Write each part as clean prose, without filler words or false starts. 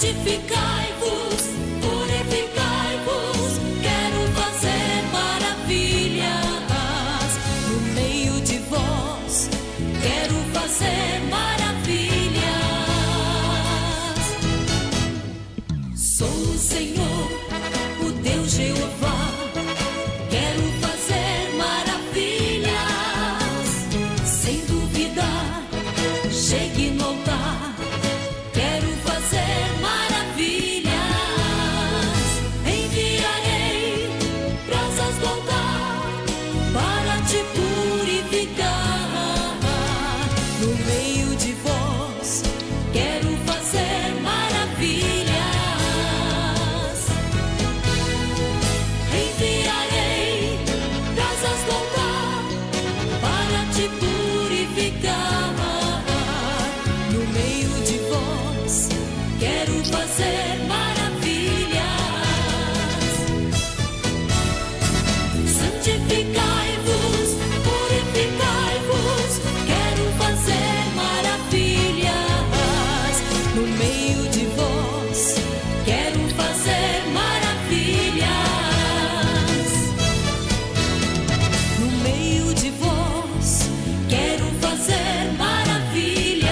Santificai-vos, purificai-vos, quero fazer maravilhas no meio de vós, quero fazer maravilhas. Sou o Senhor, o Deus Jeová, quero fazer maravilhas, sem duvidar, chegue no altar, quero fazer maravilhas. Enviarei brasas do altar para te purificar. No meio de vós, quero fazer maravilhas. Enviarei brasas do altar para te purificar. No meio de vós, quero fazer maravilhas. Santificai-vos, purificai-vos, quero fazer maravilhas. No meio de vós, quero fazer maravilhas. No meio de vós, quero fazer maravilhas.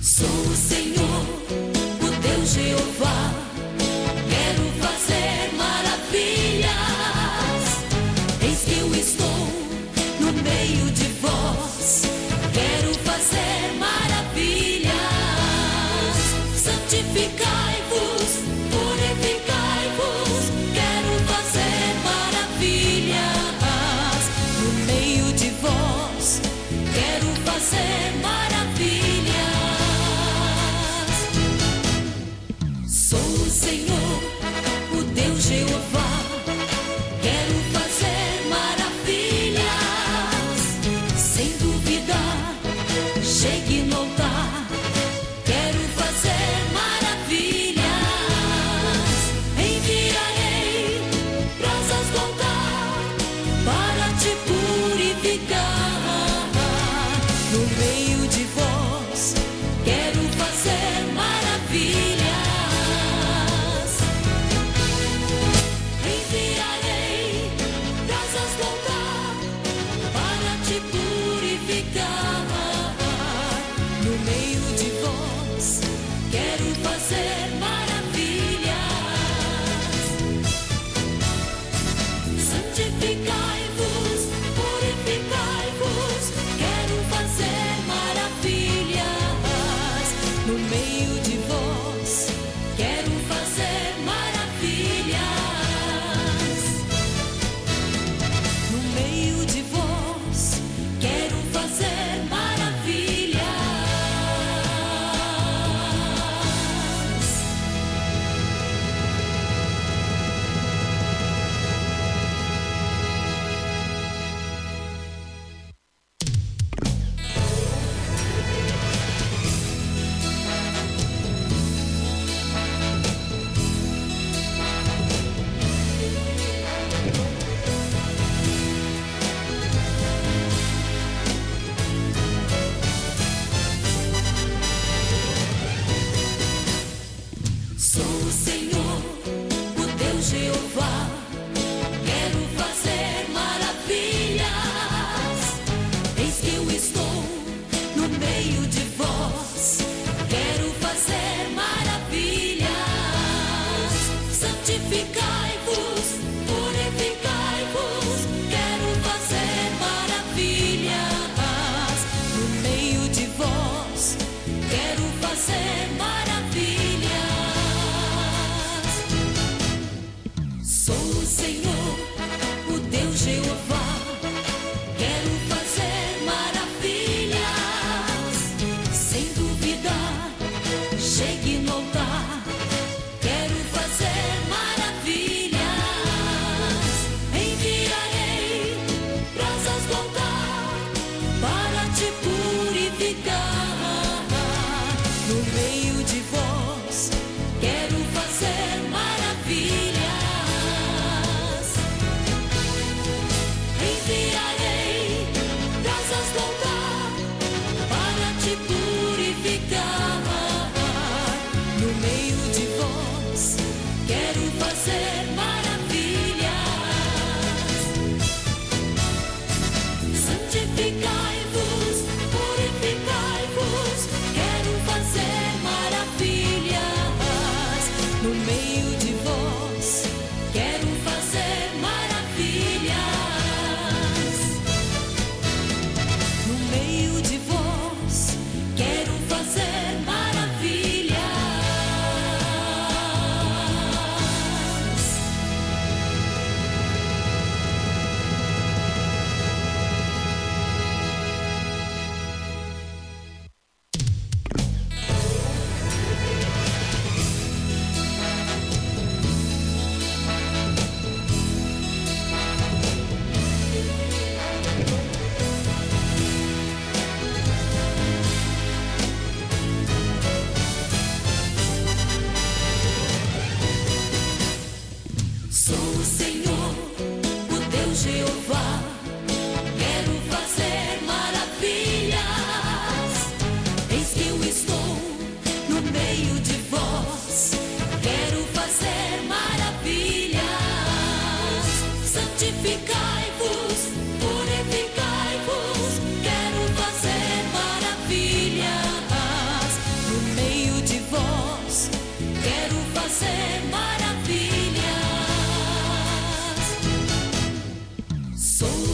Sou o Senhor, o Deus Jeová, quero fazer maravilhas. Eis que eu estou no meio de vós, quero fazer maravilhas. Santificai-vos, purificai-vos, quero fazer maravilhas. No meio de vós, quero fazer maravilhas. Sou o Senhor, o Deus Jeová, quero fazer maravilhas, sem duvidar,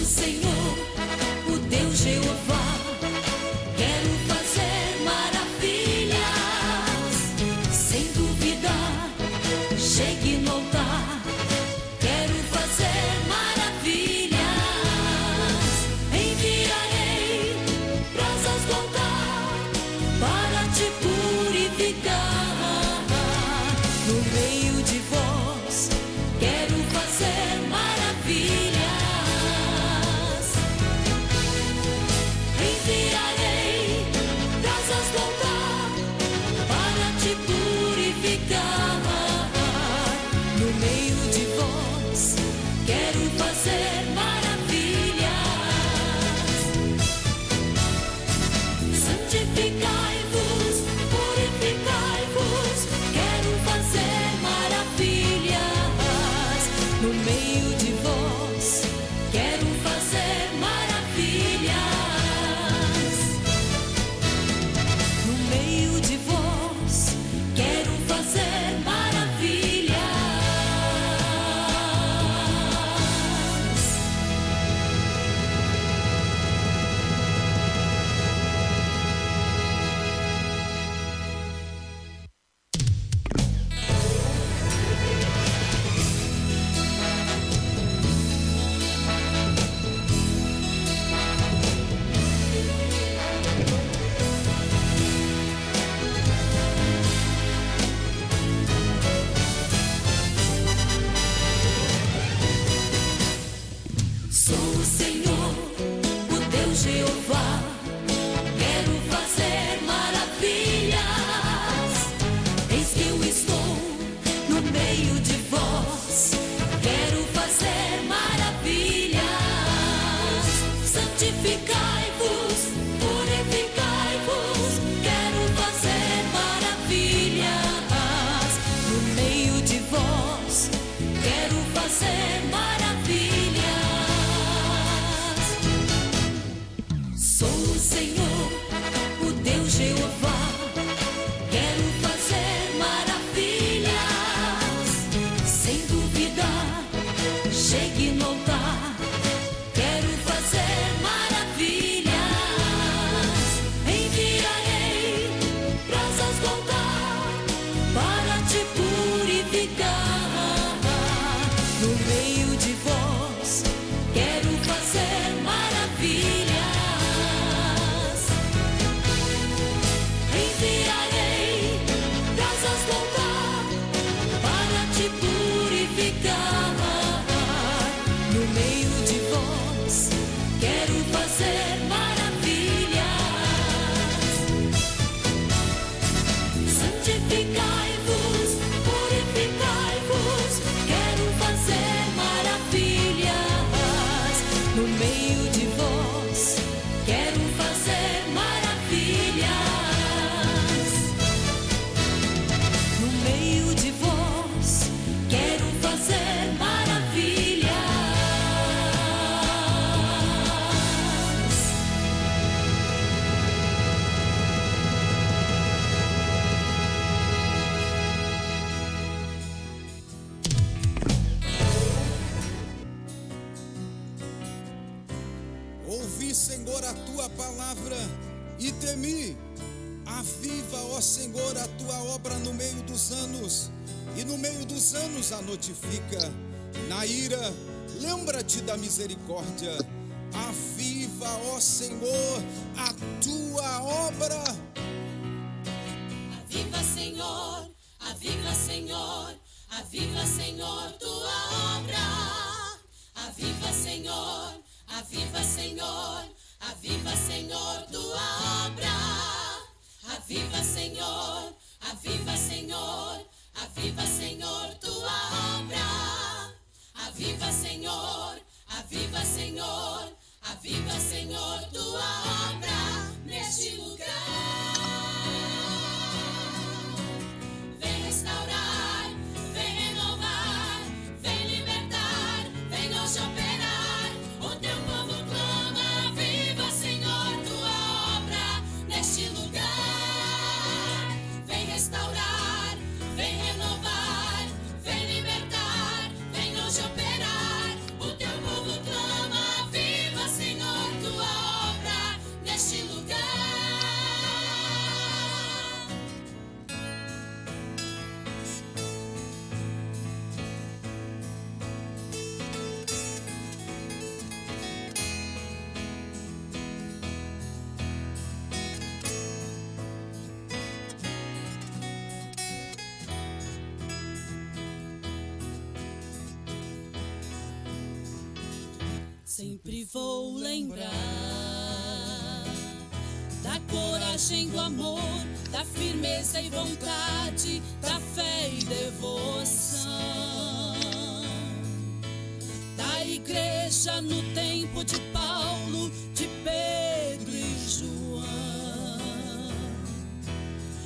o Senhor, o Deus Jeová. Quero fazer maravilhas, sem duvidar, chegue no altar. Quero fazer maravilhas, enviarei brasas do altar para te purificar. No meio de vós, quero fazer maravilhas. Enviarei brasas do altar para te purificar. No meio de vós, quero fazer maravilhas. Santificai-vos, purificai-vos, quero fazer maravilhas. No meio de vós, quero fazer maravilhas. No meio de vós, quero fazer maravilhas. Sou o Senhor, o Deus Jeová. Quero fazer maravilhas. Eis que eu estou no meio de vós. Quero fazer maravilhas. Santificai-vos, purificai-vos. Quero fazer maravilhas. No meio de vós, quero fazer maravilhas. Sou o Senhor, o Deus Jeová. Quero fazer maravilhas, sem duvidar, chegue no altar. Quero fazer maravilhas, enviarei brasas do altar para te purificar. No meio de vós, quero fazer maravilhas. Enviarei brasas do altar para te purificar. No meio de vós, quero fazer maravilhas. Santificai-vos, purificai-vos. Quero fazer maravilhas. No meio de vós, quero fazer maravilhas. No meio de vós, quero fazer maravilhas. Ouvi, Senhor, a tua palavra e temi. Aviva, ó Senhor, a tua obra no meio dos anos, e no meio dos anos a notifica. Na ira, lembra-te da misericórdia. Aviva, ó Senhor, a tua obra. Aviva, Senhor, aviva, Senhor, aviva, Senhor, tua obra. Aviva, Senhor, aviva, Senhor, aviva, Senhor, tua obra. Aviva, Senhor, aviva, Senhor, aviva, Senhor, tua obra. Aviva, Senhor, aviva, Senhor, aviva, Senhor, tua obra neste lugar. Vem restaurar, vem renovar, vem libertar, vem hoje operar. O teu povo clama, viva, Senhor, tua obra neste lugar. Vem restaurar, vem renovar, vem libertar, vem hoje operar. O teu povo clama, viva. Sempre vou lembrar da coragem, do amor, da firmeza e vontade, da fé e devoção da igreja no tempo de Paulo, de Pedro e João,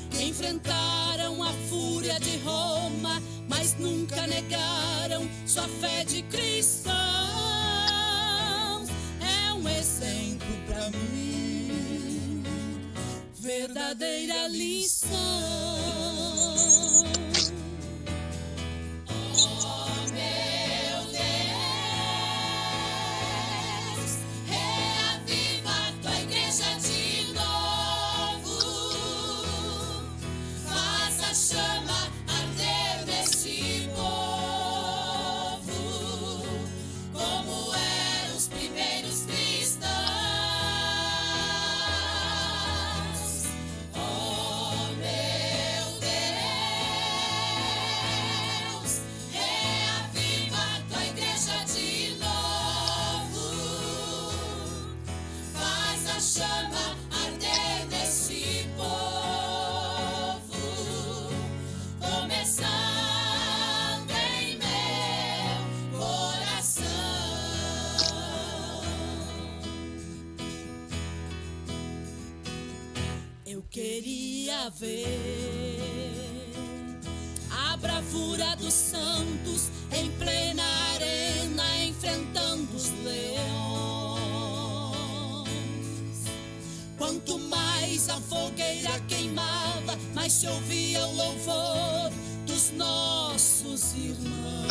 que enfrentaram a fúria de Roma, mas nunca negaram sua fé de cristãos. É um exemplo pra mim, verdadeira lição. Oh, meu Deus, reaviva a tua igreja de novo, faz a chama arder nesse povo, como eram os primeiros cristãos. Oh, meu Deus, reaviva a tua igreja de novo, faz a chama arder nesse povo, começando em meu coração. Eu queria ver a bravura dos santos em plena arena, enfrentando os leões. Quanto mais a fogueira queimava, mais se ouvia o louvor dos nossos irmãos.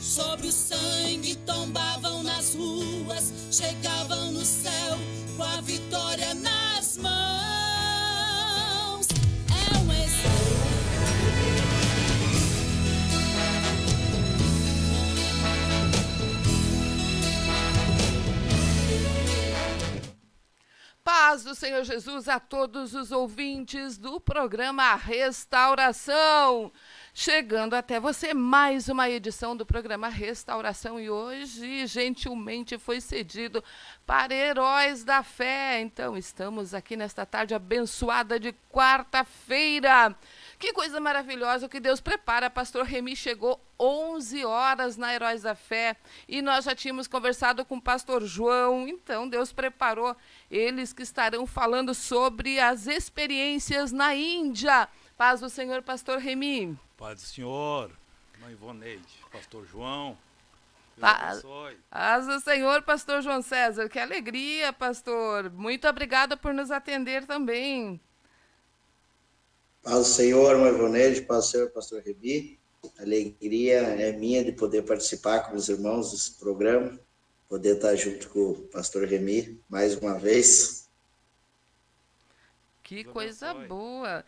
Sobre o sangue tombavam nas ruas, chegavam no céu com a vitória nas mãos. É um exemplo. Paz do Senhor Jesus a todos os ouvintes do programa Restauração. Chegando até você mais uma edição do programa Restauração e hoje gentilmente foi cedido para Heróis da Fé. Então estamos aqui nesta tarde abençoada de quarta-feira. Que coisa maravilhosa que Deus prepara. Pastor Remy chegou 11 horas na Heróis da Fé e nós já tínhamos conversado com o pastor João. Então Deus preparou eles que estarão falando sobre as experiências na Índia. Paz do Senhor, pastor Remy. Paz do Senhor, irmã Ivoneide, pastor João, Deus Paz abençoe. do Senhor, pastor João César. Que alegria, pastor. Muito obrigada por nos atender também. Paz do Senhor, irmã Ivoneide, paz do Senhor, pastor Rebi. A alegria é minha de poder participar com os irmãos desse programa, poder estar junto com o pastor Remy mais uma vez. Que Deus coisa abençoe. boa.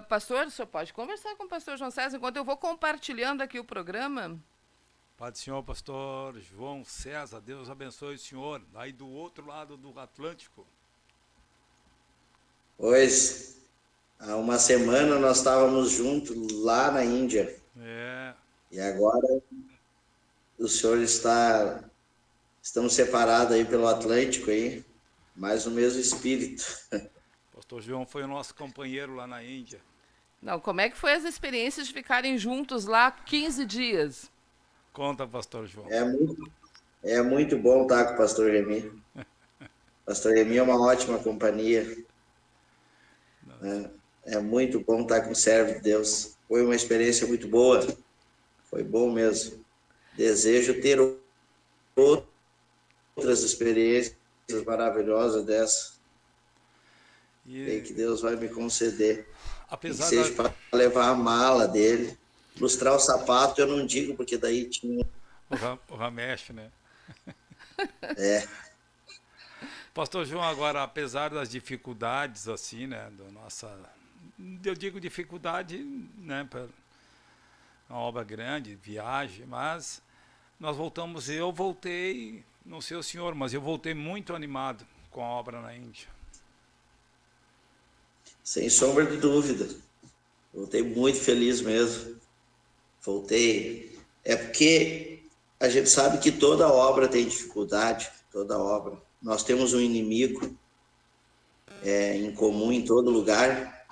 Pastor, o senhor pode conversar com o pastor João César enquanto eu vou compartilhando aqui o programa? Paz do Senhor, pastor João César, Deus abençoe o senhor, aí do outro lado do Atlântico. Pois, há uma semana nós estávamos juntos lá na Índia É, e agora o senhor estamos separados aí pelo Atlântico aí, mas no mesmo espírito. pastor João foi o nosso companheiro lá na Índia. Não, como é que foi as experiências de ficarem juntos lá 15 dias? Conta, pastor João. É muito bom estar com o pastor Remy. Pastor Remy é uma ótima companhia. Né? É muito bom estar com o servo de Deus. Foi uma experiência muito boa. Foi bom mesmo. Desejo ter outras experiências maravilhosas dessa. Sei que Deus vai me conceder. Que Apesar seja da, para levar a mala dele. Lustrar o sapato eu não digo, porque daí tinha... o Ramesh, né? É, Pastor João, agora, apesar das dificuldades, assim, né, eu digo dificuldade, né, uma obra grande, viagem, mas eu voltei, não sei o senhor, mas eu voltei muito animado com a obra na Índia. sem sombra de dúvida. Voltei muito feliz mesmo. Voltei. É porque a gente sabe que toda obra tem dificuldade, toda obra. Nós temos um inimigo em comum em todo lugar.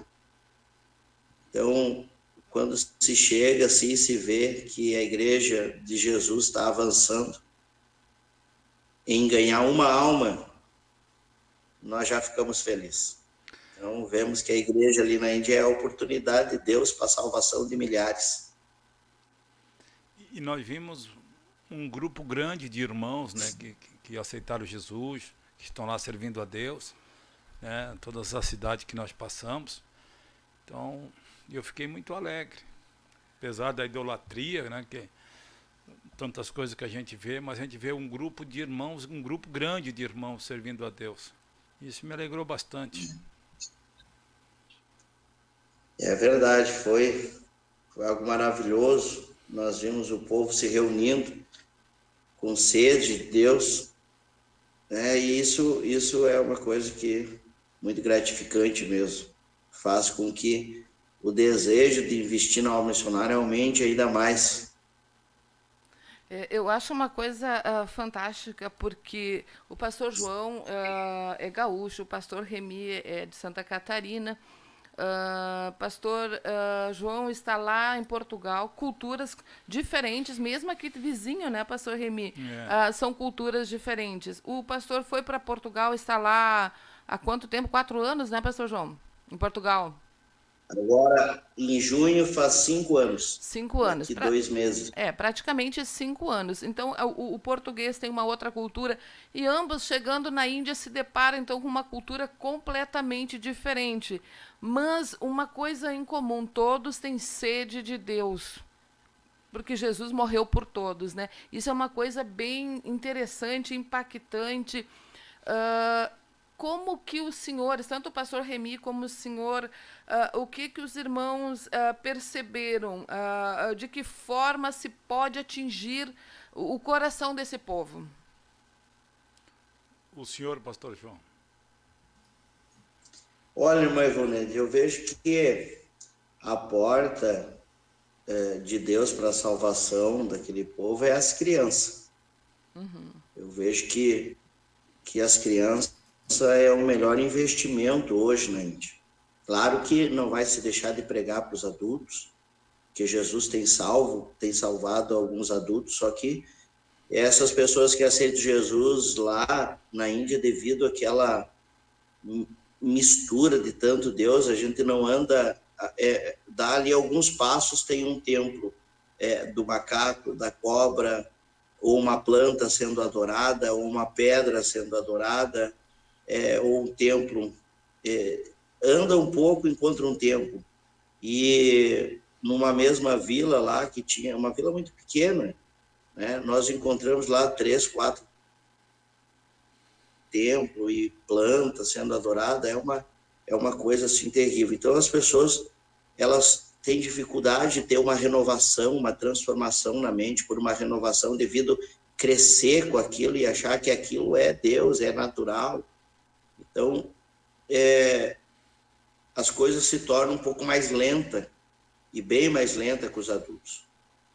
Então, quando se chega assim, se vê que a igreja de Jesus está avançando em ganhar uma alma, nós já ficamos felizes. Então, vemos que a igreja ali na Índia é a oportunidade de Deus para a salvação de milhares. E nós vimos um grupo grande de irmãos, né, que aceitaram Jesus, que estão lá servindo a Deus, né, todas as cidades que nós passamos. Então, eu fiquei muito alegre, apesar da idolatria, né, que tantas coisas que a gente vê, mas a gente vê um grupo de irmãos, um grupo grande de irmãos servindo a Deus. Isso me alegrou bastante. É verdade, foi algo maravilhoso. Nós vimos o povo se reunindo com sede de Deus, né? E isso é uma coisa que muito gratificante mesmo. Faz com que o desejo de investir na obra missionária aumente ainda mais. Eu acho uma coisa fantástica, porque o pastor João é gaúcho, o pastor Remi é de Santa Catarina, pastor João está lá em Portugal, culturas diferentes, mesmo aqui vizinho, né, pastor Remi? São culturas diferentes. O pastor foi para Portugal, está lá há quanto tempo? 4 anos, né, pastor João? Em Portugal. Agora, em junho, faz 5 anos. 5 anos. Daqui 2 meses. Praticamente 5 anos. Então, o português tem uma outra cultura e ambos, chegando na Índia, se deparam, então, com uma cultura completamente diferente. Mas uma coisa em comum, todos têm sede de Deus, porque Jesus morreu por todos, né? Isso é uma coisa bem interessante, impactante. Como que os senhores, tanto o pastor Remi como o senhor, o que os irmãos perceberam, de que forma se pode atingir o coração desse povo? O senhor, pastor João. Olha, irmã Ivonete, eu vejo que a porta de Deus para a salvação daquele povo é as crianças. Uhum. Eu vejo que as crianças é o melhor investimento hoje na Índia. Claro que não vai se deixar de pregar para os adultos, que Jesus tem salvado alguns adultos, só que essas pessoas que aceitam Jesus lá na Índia, devido àquela mistura de tanto Deus, a gente não anda, dá ali alguns passos, tem um templo do macaco, da cobra, ou uma planta sendo adorada, ou uma pedra sendo adorada, ou um templo, anda um pouco, encontra um templo. E numa mesma vila lá, que tinha uma vila muito pequena, né, nós encontramos lá 3, 4 templos e plantas sendo adoradas, é uma coisa assim terrível. Então as pessoas, elas têm dificuldade de ter uma renovação, uma transformação na mente, por uma renovação devido crescer com aquilo e achar que aquilo é Deus, é natural. Então, as coisas se tornam um pouco mais lentas, e bem mais lenta com os adultos.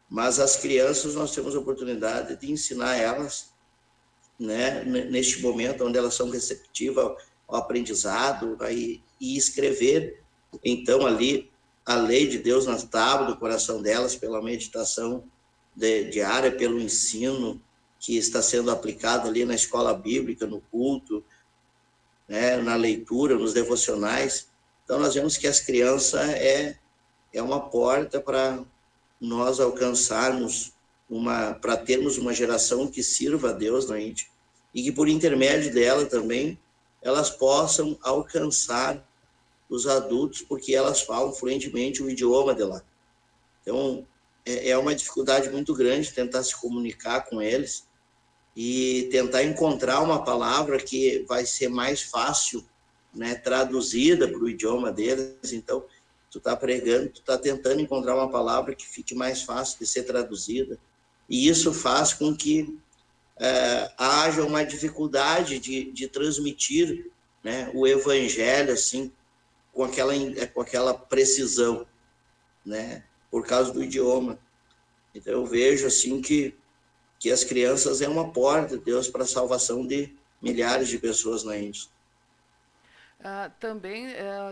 Mas as crianças, nós temos a oportunidade de ensinar elas, né, neste momento onde elas são receptivas ao aprendizado, e escrever, então, ali, a lei de Deus nas tábuas do coração delas, pela meditação diária, pelo ensino que está sendo aplicado ali na escola bíblica, no culto, né, na leitura, nos devocionais. Então, nós vemos que as crianças é uma porta para nós alcançarmos, para termos uma geração que sirva a Deus na Índia, e que por intermédio dela também, elas possam alcançar os adultos, porque elas falam fluentemente o idioma de lá. Então, é uma dificuldade muito grande tentar se comunicar com eles e tentar encontrar uma palavra que vai ser mais fácil, né, traduzida para o idioma deles. Então, tu está pregando, tu está tentando encontrar uma palavra que fique mais fácil de ser traduzida, e isso faz com que haja uma dificuldade de transmitir, né, o evangelho assim, com aquela precisão, né, por causa do idioma. Então eu vejo assim que que as crianças é uma porta de Deus para a salvação de milhares de pessoas na Índia. Também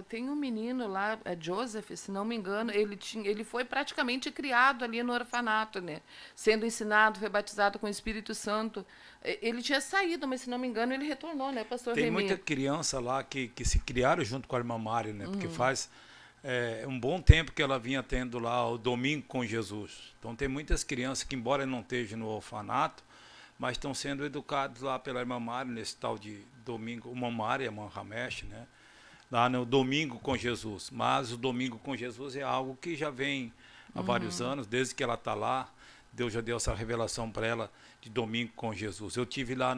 tem um menino lá, Joseph, se não me engano, ele foi praticamente criado ali no orfanato, né? Sendo ensinado, foi batizado com o Espírito Santo. Ele tinha saído, mas se não me engano ele retornou, né, pastor Tem Remy? muita criança lá que se criaram junto com a irmã Mari, né? Porque faz um bom tempo que ela vinha tendo lá o Domingo com Jesus. Então tem muitas crianças que, embora não estejam no orfanato, mas estão sendo educados lá pela irmã Mari, nesse tal de Domingo, uma Mari, a irmã Ramesh, né? Lá no Domingo com Jesus. Mas o Domingo com Jesus é algo que já vem há vários anos, desde que ela está lá. Deus já deu essa revelação para ela de Domingo com Jesus. Eu tive lá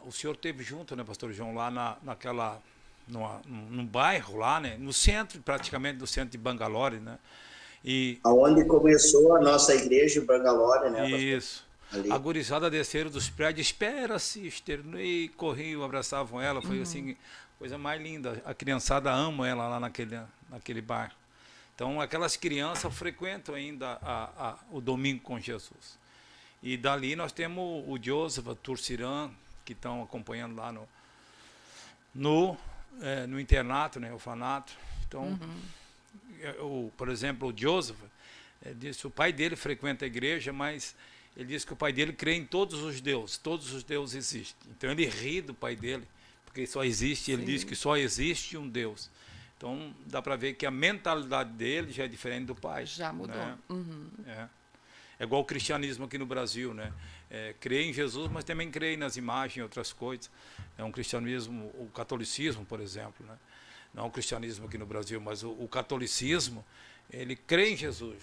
o senhor esteve junto, né, pastor João, lá num bairro lá, né, no centro, praticamente do centro de Bangalore, né? E aonde começou a nossa igreja em Bangalore, né, pastor? isso. Ali. A gurizada desceram dos prédios, espera, sister, e corriam, abraçavam ela, foi assim, coisa mais linda. A criançada ama ela lá naquele bairro. Então, aquelas crianças frequentam ainda o Domingo com Jesus. E dali nós temos o Joseph, a Turciran, que estão acompanhando lá no internato, né, orfanato. Então, por exemplo, o Joseph, disse, o pai dele frequenta a igreja, mas ele disse que o pai dele crê em todos os deuses existem. Então ele ri do pai dele, porque só existe, ele diz que só existe um Deus. Então dá para ver que a mentalidade dele já é diferente do pai. Já mudou. Né? É igual o cristianismo aqui no Brasil, né? Crê em Jesus, mas também crê nas imagens e outras coisas. É um cristianismo, o catolicismo, por exemplo, né? Não o cristianismo aqui no Brasil, mas o catolicismo, ele crê em Jesus.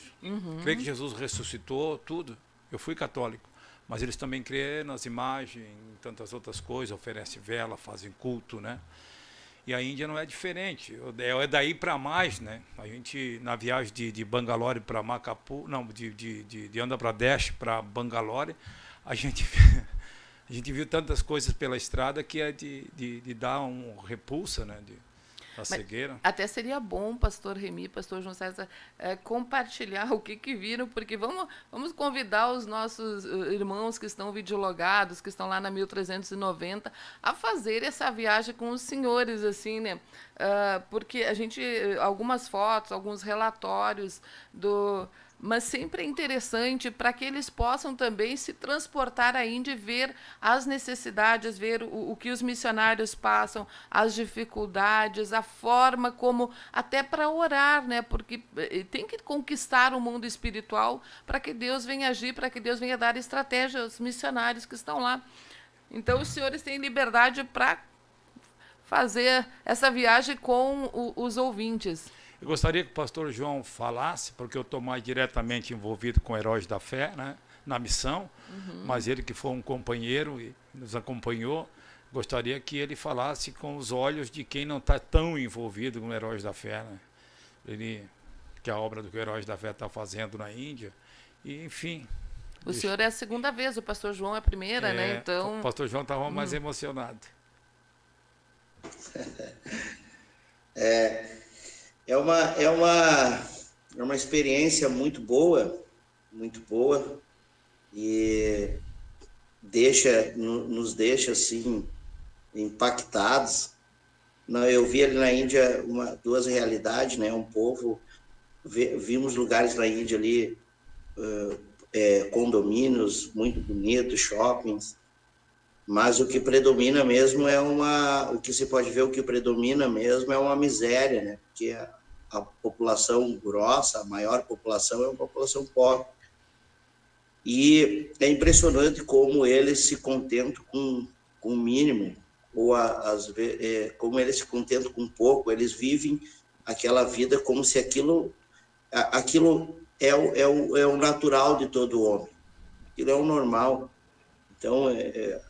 Crê que Jesus ressuscitou, tudo. Eu fui católico, mas eles também creem nas imagens, em tantas outras coisas, oferecem vela, fazem culto, né? E a Índia não é diferente, é daí para mais, né? A gente, na viagem de Bangalore para Macapu, não, de Andhra Pradesh para Bangalore, a gente viu tantas coisas pela estrada que é de dar um repulsa, né? A cegueira. Até seria bom, pastor Remy, pastor João César, compartilhar o que viram, porque vamos convidar os nossos irmãos que estão videologados, que estão lá na 1390, a fazer essa viagem com os senhores, assim, né? Porque a gente, algumas fotos, alguns relatórios mas sempre é interessante para que eles possam também se transportar à Índia e ver as necessidades, ver o que os missionários passam, as dificuldades, a forma como, até para orar, né? Porque tem que conquistar o mundo espiritual para que Deus venha agir, para que Deus venha dar estratégia aos missionários que estão lá. Então, os senhores têm liberdade para fazer essa viagem com os ouvintes. Eu gostaria que o pastor João falasse, porque eu estou mais diretamente envolvido com Heróis da Fé, né, na missão, mas ele que foi um companheiro e nos acompanhou, gostaria que ele falasse com os olhos de quem não está tão envolvido com Heróis da Fé, né? Que a obra do Heróis da Fé está fazendo na Índia, e enfim. O senhor é a segunda vez, o pastor João é a primeira, né? Então... O pastor João estava mais emocionado. É uma experiência muito boa, e nos deixa assim impactados. Eu vi ali na Índia duas realidades, né? Um povo, vimos lugares na Índia ali, condomínios muito bonitos, shoppings, mas o que predomina mesmo o que se pode ver, o que predomina mesmo é uma miséria, né? Porque a população grossa, a maior população é uma população pobre. E é impressionante como eles se contentam com o mínimo, ou como eles se contentam com pouco, eles vivem aquela vida como se aquilo é o natural de todo homem, aquilo é o normal. Então,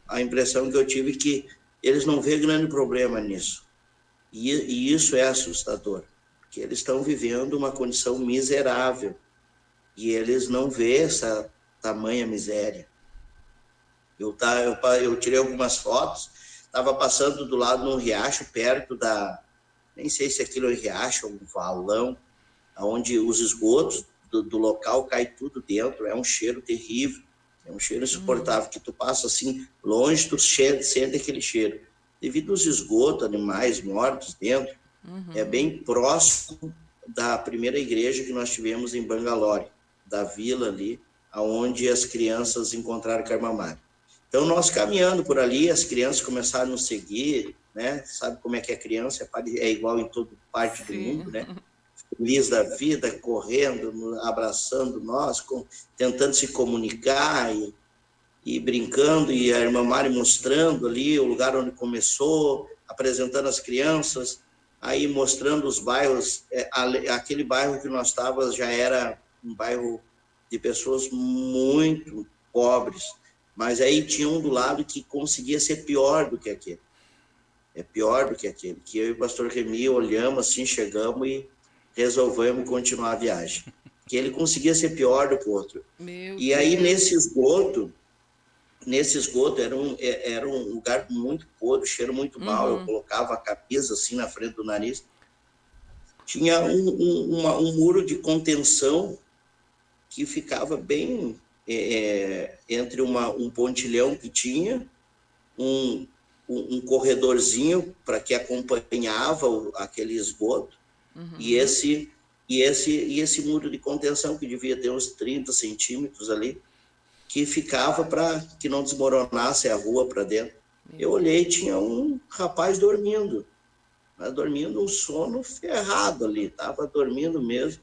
a impressão que eu tive é que eles não vêem grande problema nisso. E isso é assustador, porque eles estão vivendo uma condição miserável e eles não vêem essa tamanha miséria. Eu tirei algumas fotos, estava passando do lado de um riacho, perto nem sei se aquilo é um riacho ou um valão, onde os esgotos do local caem tudo dentro, é um cheiro terrível. É um cheiro insuportável, que tu passa assim, longe, tu sente aquele cheiro. Devido aos esgotos, animais mortos dentro, é bem próximo da primeira igreja que nós tivemos em Bangalore, da vila ali, onde as crianças encontraram Karmamari. Então, nós caminhando por ali, as crianças começaram a nos seguir, né? Sabe como é que é criança? É igual em toda parte do mundo, né? Feliz da vida, correndo, abraçando nós, tentando se comunicar e brincando, e a irmã Mari mostrando ali o lugar onde começou, apresentando as crianças, aí mostrando os bairros. Aquele bairro que nós estávamos já era um bairro de pessoas muito pobres, mas aí tinha um do lado que conseguia ser pior do que aquele. É pior do que aquele, que eu e o pastor Remy olhamos assim, chegamos e resolvemos continuar a viagem. Que ele conseguia ser pior do que o outro. E aí, nesse esgoto era um lugar muito podre, cheiro muito mal. Eu colocava a camisa assim na frente do nariz. Tinha um muro de contenção que ficava bem entre um pontilhão que tinha, um corredorzinho para que acompanhava aquele esgoto, e esse muro de contenção, que devia ter uns 30 centímetros ali, que ficava para que não desmoronasse a rua para dentro. Eu olhei, tinha um rapaz dormindo, mas dormindo um sono ferrado ali, estava dormindo mesmo,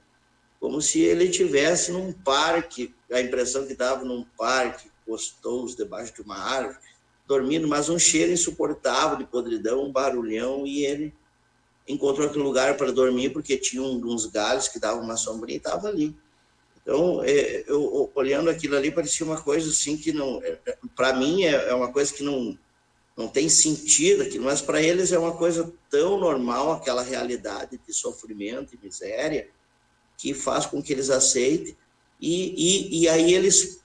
como se ele estivesse num parque, a impressão que dava num parque, gostoso, debaixo de uma árvore, dormindo, mas um cheiro insuportável de podridão, um barulhão, e ele encontrou aquele lugar para dormir, porque tinha uns galhos que davam uma sombrinha e estava ali. Então, eu olhando aquilo ali, parecia uma coisa assim que não... Para mim, é uma coisa que não tem sentido aquilo, mas para eles é uma coisa tão normal, aquela realidade de sofrimento e miséria, que faz com que eles aceitem, e aí eles...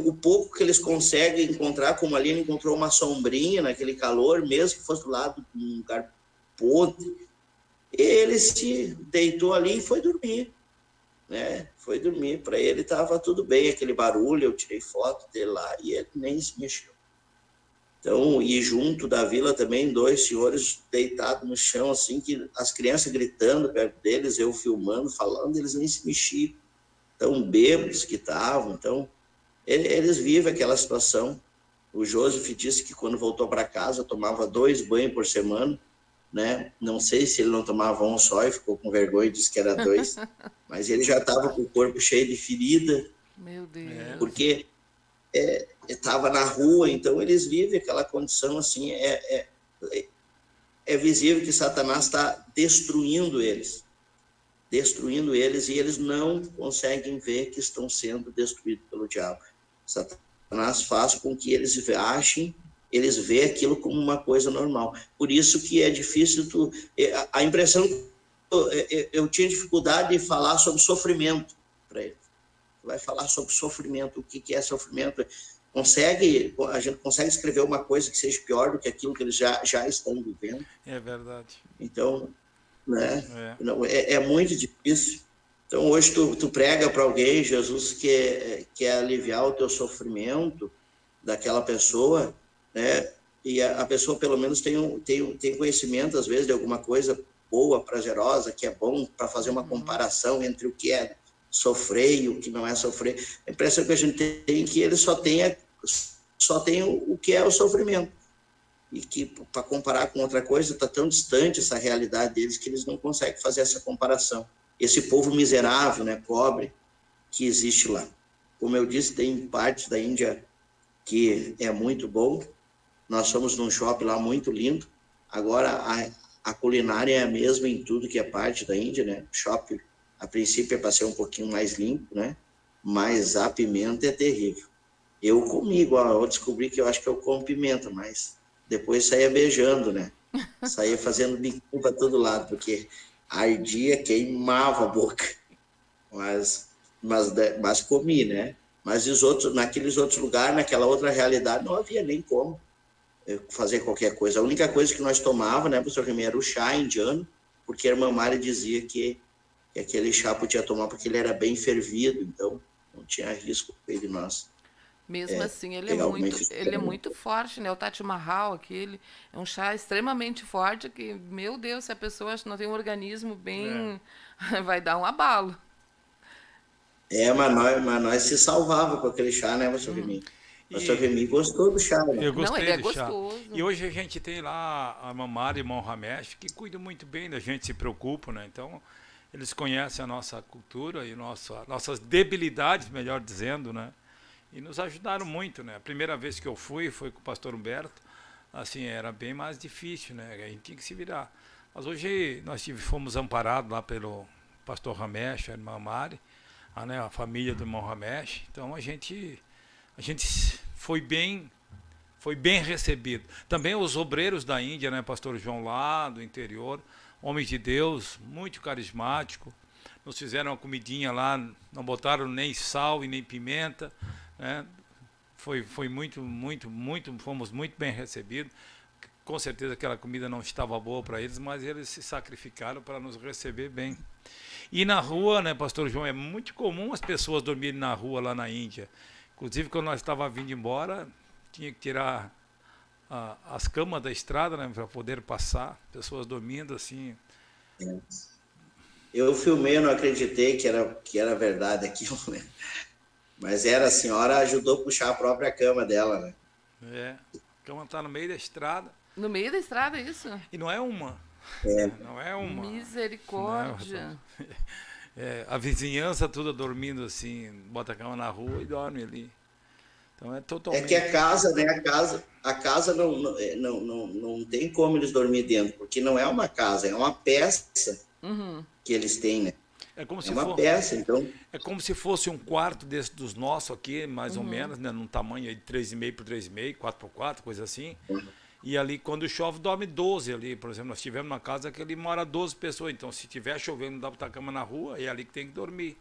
o pouco que eles conseguem encontrar, como ali ele encontrou uma sombrinha naquele calor, mesmo que fosse do lado de um lugar podre, ele se deitou ali e foi dormir, né? Foi dormir, para ele estava tudo bem, aquele barulho, eu tirei foto dele lá e ele nem se mexeu. Então, e junto da vila também, 2 senhores deitados no chão, assim, que as crianças gritando perto deles, eu filmando, falando, eles nem se mexiam, tão bêbados que estavam. Então, eles vivem aquela situação. O Joseph disse que quando voltou para casa, tomava 2 banhos por semana, né? Não sei se ele não tomava um só e ficou com vergonha e disse que era 2, mas ele já estava com o corpo cheio de ferida. Meu Deus. Porque estava na rua, então eles vivem aquela condição assim, é visível que Satanás está destruindo eles, e eles não conseguem ver que estão sendo destruídos pelo diabo. Satanás faz com que eles achem, eles veem aquilo como uma coisa normal. Por isso que é difícil a impressão, eu tinha dificuldade de falar sobre sofrimento para eles. Vai falar sobre sofrimento, o que é sofrimento. A gente consegue escrever uma coisa que seja pior do que aquilo que eles já estão vivendo. É verdade. Então, né, é muito difícil. Então, hoje tu prega para alguém, Jesus quer aliviar o teu sofrimento daquela pessoa, né, e a pessoa pelo menos tem conhecimento, às vezes, de alguma coisa boa, prazerosa, que é bom para fazer uma comparação entre o que é sofrer e o que não é sofrer. A impressão que a gente tem é que ele só tem o que é o sofrimento. E que, para comparar com outra coisa, está tão distante essa realidade deles que eles não conseguem fazer essa comparação. Esse povo miserável, né, pobre, que existe lá. Como eu disse, tem partes da Índia que é muito bom. Nós fomos num shopping lá muito lindo. Agora, a culinária é a mesma em tudo que é parte da Índia, né? O shopping, a princípio, é para ser um pouquinho mais limpo, né? Mas a pimenta é terrível. Eu comi igual, eu descobri que eu acho que eu como pimenta, mas depois saía beijando, né? Saía fazendo biquinho para todo lado, porque ardia, queimava a boca. Mas comi, né? Mas naqueles outros lugares, naquela outra realidade, não havia nem como fazer qualquer coisa. A única coisa que nós tomávamos, né, professor Remy, era o chá indiano, porque a irmã Mari dizia que aquele chá podia tomar porque ele era bem fervido, então não tinha risco de nós. Mesmo assim, realmente ele é muito forte, né? O Taj Mahal, aquele, é um chá extremamente forte que, meu Deus, se a pessoa não tem um organismo bem, vai dar um abalo. Mas nós se salvava com aquele chá, né, pastor Remy? Pastor E Remy gostou do chá, né? eu Não, ele gostei é do chá. gostoso. E hoje a gente tem lá a Mamara e Irmão Ramesh, que cuidam muito bem da gente, se preocupam, né? Então, eles conhecem a nossa cultura e nossas debilidades, melhor dizendo, né? E nos ajudaram muito, né? A primeira vez que eu foi com o pastor Humberto, assim, era bem mais difícil, né? A gente tinha que se virar. Mas hoje nós fomos amparados lá pelo pastor Ramesh, a irmã Mari, a família do irmão Ramesh. Então a gente foi bem recebido. Também os obreiros da Índia, né? Pastor João lá, do interior, homens de Deus, muito carismático. Nos fizeram uma comidinha lá, não botaram nem sal e nem pimenta, né? Foi fomos muito bem recebidos. Com certeza aquela comida não estava boa para eles, mas eles se sacrificaram para nos receber bem. E na rua, né, pastor João, é muito comum as pessoas dormirem na rua lá na Índia. Inclusive, quando nós estávamos vindo embora, tinha que tirar as camas da estrada, né, para poder passar, pessoas dormindo assim. Eu filmei, eu não acreditei que era verdade aquilo, né? Mas a senhora ajudou a puxar a própria cama dela, né? A cama está no meio da estrada. No meio da estrada, isso? E não é uma. Não é uma. Misericórdia. A vizinhança toda dormindo assim, bota a cama na rua e dorme ali. Então é totalmente... É que a casa, né? A casa não tem como eles dormir dentro, porque não é uma casa, é uma peça que eles têm, né? É uma peça, então... É como se fosse um quarto desse dos nossos aqui, mais ou menos, né? Num tamanho aí de 3,5 por 3,5, 4 por 4, coisa assim. E ali, quando chove, dorme 12 ali. Por exemplo, nós tivemos uma casa que ali mora 12 pessoas. Então, se tiver chovendo, não dá para botar a cama na rua, é ali que tem que dormir.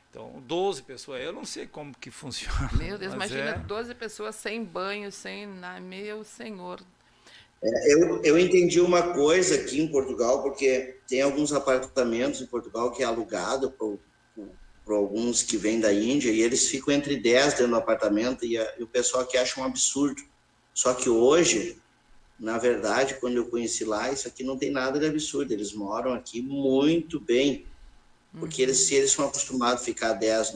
Então, 12 pessoas. Eu não sei como que funciona. Meu Deus, imagina 12 pessoas sem banho, sem... Meu Senhor. Eu entendi uma coisa aqui em Portugal, porque tem alguns apartamentos em Portugal que é alugado por alguns que vêm da Índia, e eles ficam entre 10 dentro do apartamento, e o pessoal que acha um absurdo. Só que hoje, na verdade, quando eu conheci lá, isso aqui não tem nada de absurdo. Eles moram aqui muito bem, porque se eles são acostumados a ficar 10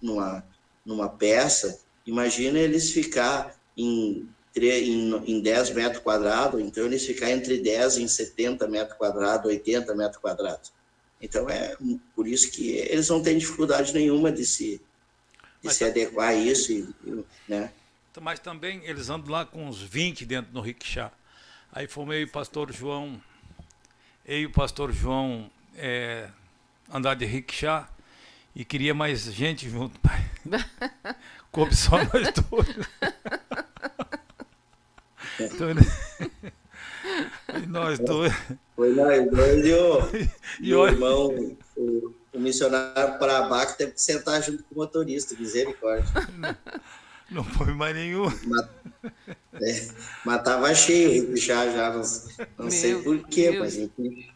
numa peça, imagina eles ficar em 10 metros quadrados, então eles ficam entre 10 e 70 metros quadrados, 80 metros quadrados. Então é por isso que eles não têm dificuldade nenhuma de se adequar a isso, né? Mas também eles andam lá com uns 20 dentro do rickshaw. Aí fomos eu e o pastor João, andar de rickshaw e queria mais gente junto. Coube só nós dois. Então, nós dois. Foi nós dois e o irmão, o missionário para baixo, teve que sentar junto com o motorista, misericórdia. Não foi mais nenhum. Mas tava cheio já, não sei porquê, mas enfim.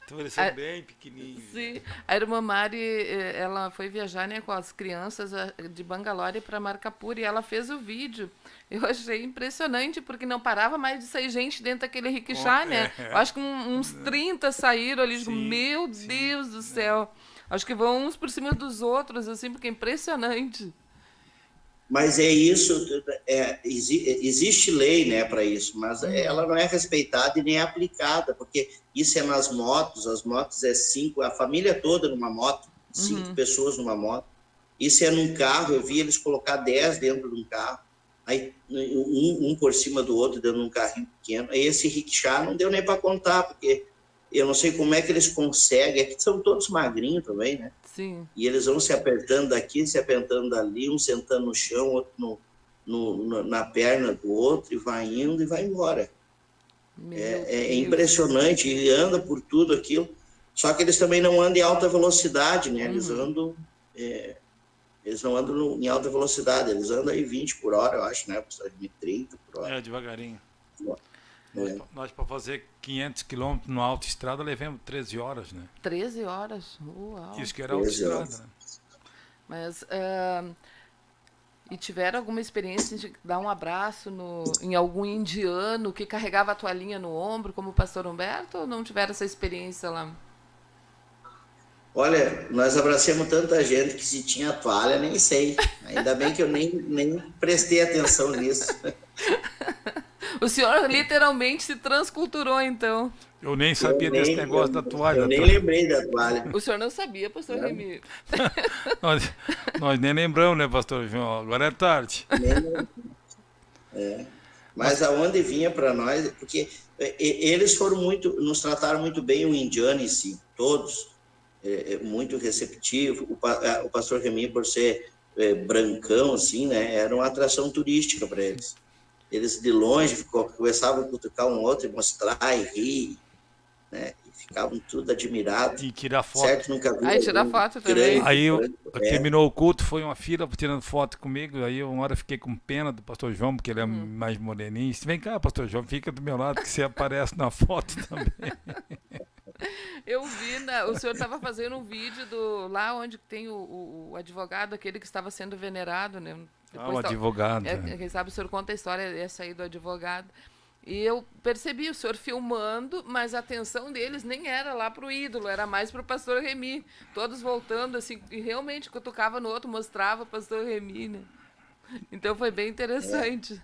Então eles são bem pequenininhos. Sim, a irmã Mari, ela foi viajar, né, com as crianças de Bangalore para Marcapur, e ela fez o vídeo. Eu achei impressionante, porque não parava mais de sair gente dentro daquele rickshaw, né? Eu acho que uns 30 saíram ali. Sim, meu Deus do céu. Acho que vão uns por cima dos outros, assim, porque é impressionante. Mas é isso, existe lei, né, para isso, mas ela não é respeitada e nem é aplicada, porque isso é nas motos, as motos é 5, a família toda numa moto, 5 pessoas numa moto. Isso é num carro, eu vi eles colocar 10 dentro de um carro, aí um por cima do outro dentro de um carrinho pequeno. Aí esse rickshaw não deu nem para contar, porque eu não sei como é que eles conseguem, é que são todos magrinhos também, né? Sim. E eles vão se apertando daqui, se apertando dali, um sentando no chão, outro na perna do outro, e vai indo e vai embora. É impressionante, e anda por tudo aquilo. Só que eles também não andam em alta velocidade, né? Eles andam... eles não andam em alta velocidade, eles andam aí 20 por hora, eu acho, né? 30 por hora. Devagarinho. Nós para fazer 500 quilômetros numa autoestrada, levamos 13 horas, né? 13 horas? Uau! Isso que era autoestrada, né? Mas E tiveram alguma experiência de dar um abraço em algum indiano que carregava a toalhinha no ombro, como o pastor Humberto, ou não tiveram essa experiência lá? Olha, nós abracemos tanta gente que se tinha toalha, nem sei. Ainda bem que eu nem prestei atenção nisso. O senhor literalmente se transculturou, então. Eu nem sabia desse negócio da toalha. Eu nem lembrei da toalha. O senhor não sabia, pastor Remi? Nós nem lembramos, né, pastor João? Agora é tarde. Mas aonde vinha para nós, porque eles nos trataram muito bem, o indiano em si, todos, muito receptivo. O pastor Remi, por ser brancão, assim, né, era uma atração turística para eles. Eles de longe começavam a cutucar um outro e mostrar e rir, né, e ficavam tudo admirados. E tirar foto. Certo, nunca vi. Aí tirar foto também. Aí terminou o culto, foi uma fila tirando foto comigo, aí uma hora fiquei com pena do pastor João, porque ele é mais moreninho. Disse, vem cá, pastor João, fica do meu lado que você aparece na foto também. Eu vi, o senhor estava fazendo um vídeo lá onde tem o advogado, aquele que estava sendo venerado, né? O advogado. Quem sabe o senhor conta a história, essa aí do advogado. E eu percebi o senhor filmando, mas a atenção deles nem era lá para o ídolo, era mais para o pastor Remi. Todos voltando, assim, e realmente cutucava no outro, mostrava o pastor Remi, né? Então foi bem interessante.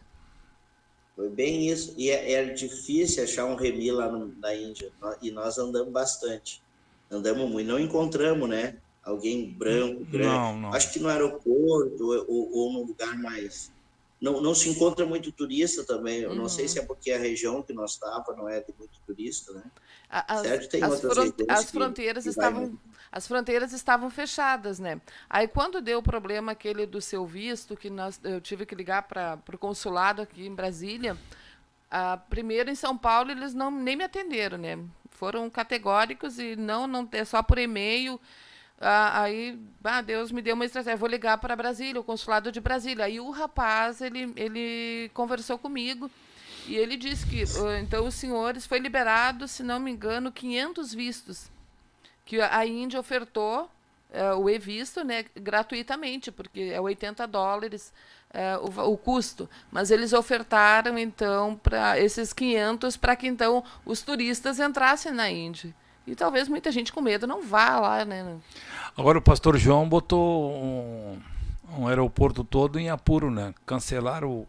Foi bem isso. E era difícil achar um Remi lá na Índia. E nós andamos bastante. Andamos muito. Não encontramos, né? Alguém branco, grande. Não. Acho que no aeroporto ou num lugar mais... Não se encontra muito turista também. Eu não sei se é porque a região que nós estávamos não é de muito turista, né? Certo? Tem outras regiões as fronteiras estavam fechadas, né? Aí quando deu o problema aquele do seu visto, que eu tive que ligar para o consulado aqui em Brasília, primeiro em São Paulo eles nem me atenderam, né? Foram categóricos e não é só por e-mail. Aí, Deus me deu uma estratégia, vou ligar para Brasília, o consulado de Brasília. Aí o rapaz, ele conversou comigo e ele disse que, então, os senhores, foi liberado, se não me engano, 500 vistos, que a Índia ofertou o e-visto, né, gratuitamente, porque é $80 o custo. Mas eles ofertaram, então, para esses 500, para que, então, os turistas entrassem na Índia. E talvez muita gente com medo não vá lá, né? Agora o pastor João botou um aeroporto todo em apuro, né? Cancelaram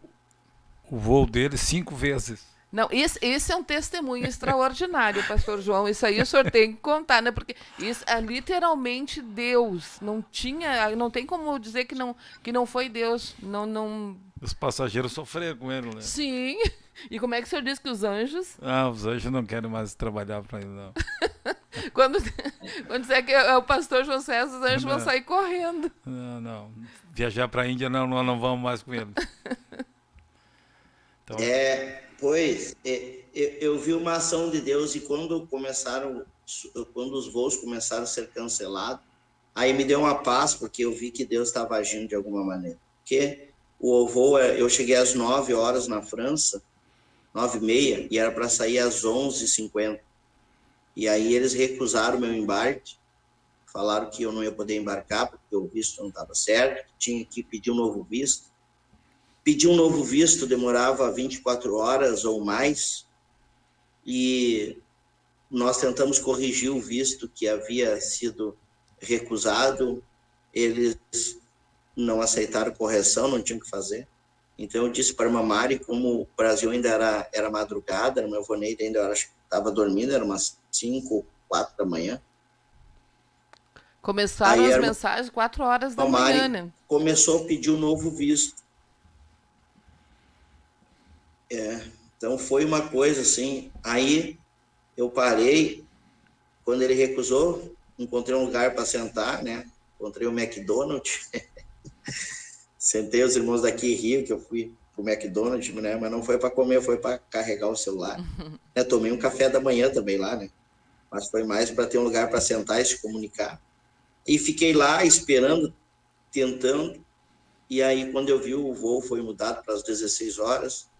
o voo dele 5 vezes. Não, esse é um testemunho extraordinário, pastor João. Isso aí o senhor tem que contar, né? Porque isso é literalmente Deus. Não tem como dizer que não foi Deus. Não... Os passageiros sofreram com ele, né? Sim. E como é que o senhor diz que os anjos... Os anjos não querem mais trabalhar para ele, não. Quando disser que é o pastor João César, os anjos vão sair correndo. Não. Viajar para a Índia, nós não vamos mais com ele. Então... eu vi uma ação de Deus e quando os voos começaram a ser cancelados, aí me deu uma paz, porque eu vi que Deus estava agindo de alguma maneira. Porque o voo, eu cheguei às 9 horas na França, 9h30, e era para sair às 11h50. E aí eles recusaram o meu embarque, falaram que eu não ia poder embarcar, porque o visto não estava certo, tinha que pedir um novo visto. Pedir um novo visto demorava 24 horas ou mais, e nós tentamos corrigir o visto que havia sido recusado, eles não aceitaram correção, não tinham o que fazer. Então eu disse para a Mamari, como o Brasil ainda era madrugada, meu voneiro ainda estava dormindo, era umas 5, 4 da manhã. Começaram as mensagens 4 horas da manhã, né? Começou a pedir um novo visto. Então foi uma coisa assim, aí eu parei, quando ele recusou, encontrei um lugar para sentar, né? Encontrei o McDonald's, sentei, os irmãos daqui riam que eu fui pro McDonald's, né? Mas não foi para comer, foi para carregar o celular. Né? Tomei um café da manhã também lá, né? Mas foi mais para ter um lugar para sentar e se comunicar. E fiquei lá esperando, tentando, e aí quando eu vi o voo foi mudado para as 16 horas,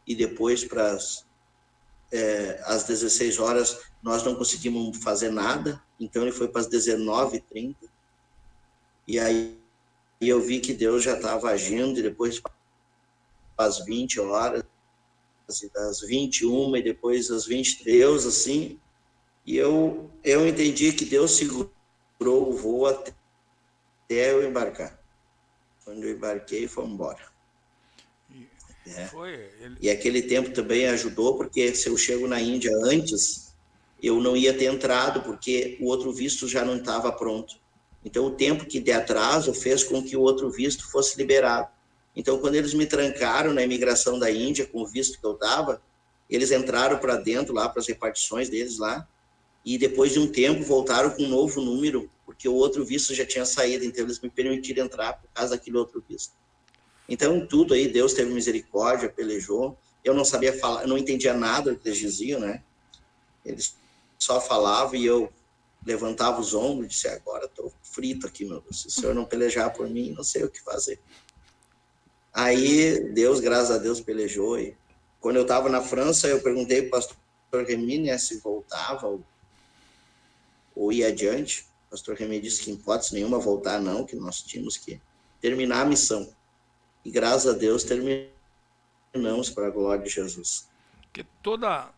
e depois para às 16 horas nós não conseguimos fazer nada, então ele foi para as 19h30, e aí eu vi que Deus já estava agindo, e depois às 20 horas, e das 21 e depois às 23, assim, e eu entendi que Deus segurou o voo até eu embarcar. Quando eu embarquei, foi embora. E aquele tempo também ajudou, porque se eu chego na Índia antes, eu não ia ter entrado, porque o outro visto já não estava pronto. Então, o tempo que de atraso fez com que o outro visto fosse liberado. Então, quando eles me trancaram na imigração da Índia, com o visto que eu estava, eles entraram para dentro, lá para as repartições deles lá, e depois de um tempo voltaram com um novo número, porque o outro visto já tinha saído, então eles me permitiram entrar por causa daquele outro visto. Então, tudo aí, Deus teve misericórdia, pelejou. Eu não sabia falar, eu não entendia nada do que eles diziam, né? Eles só falavam e eu levantava os ombros e disse, agora estou frito aqui, meu Deus. Se o senhor não pelejar por mim, não sei o que fazer. Aí, Deus, graças a Deus, pelejou. E quando eu estava na França, eu perguntei para o pastor Remy, né, se voltava ou ia adiante. O pastor Remy disse que em hipótese nenhuma voltar não, que nós tínhamos que terminar a missão. E graças a Deus terminamos para a glória de Jesus. Porque toda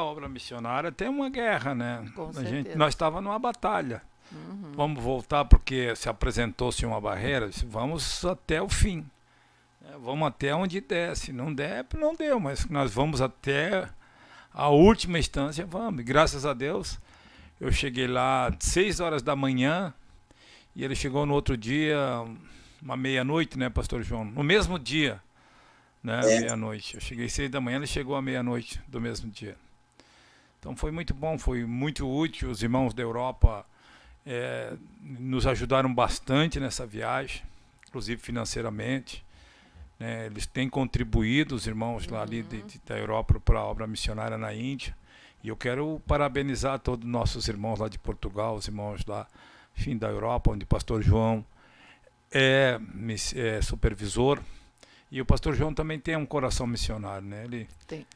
obra missionária tem uma guerra, né? Com Nós estávamos numa batalha. Vamos voltar porque se apresentou-se uma barreira, vamos até o fim. Vamos até onde der. Se não der, não deu, mas nós vamos até a última instância, vamos. E graças a Deus, eu cheguei lá às 6 horas da manhã e ele chegou no outro dia, uma meia-noite, né, pastor João? No mesmo dia, né, meia-noite. Eu cheguei às 6 da manhã, ele chegou à meia-noite do mesmo dia. Então foi muito bom, foi muito útil. Os irmãos da Europa nos ajudaram bastante nessa viagem, inclusive financeiramente. Né, eles têm contribuído, os irmãos lá ali da Europa, para a obra missionária na Índia. E eu quero parabenizar todos os nossos irmãos lá de Portugal, os irmãos lá, enfim, da Europa, onde o pastor João é supervisor. E o pastor João também tem um coração missionário, né? Ele tem.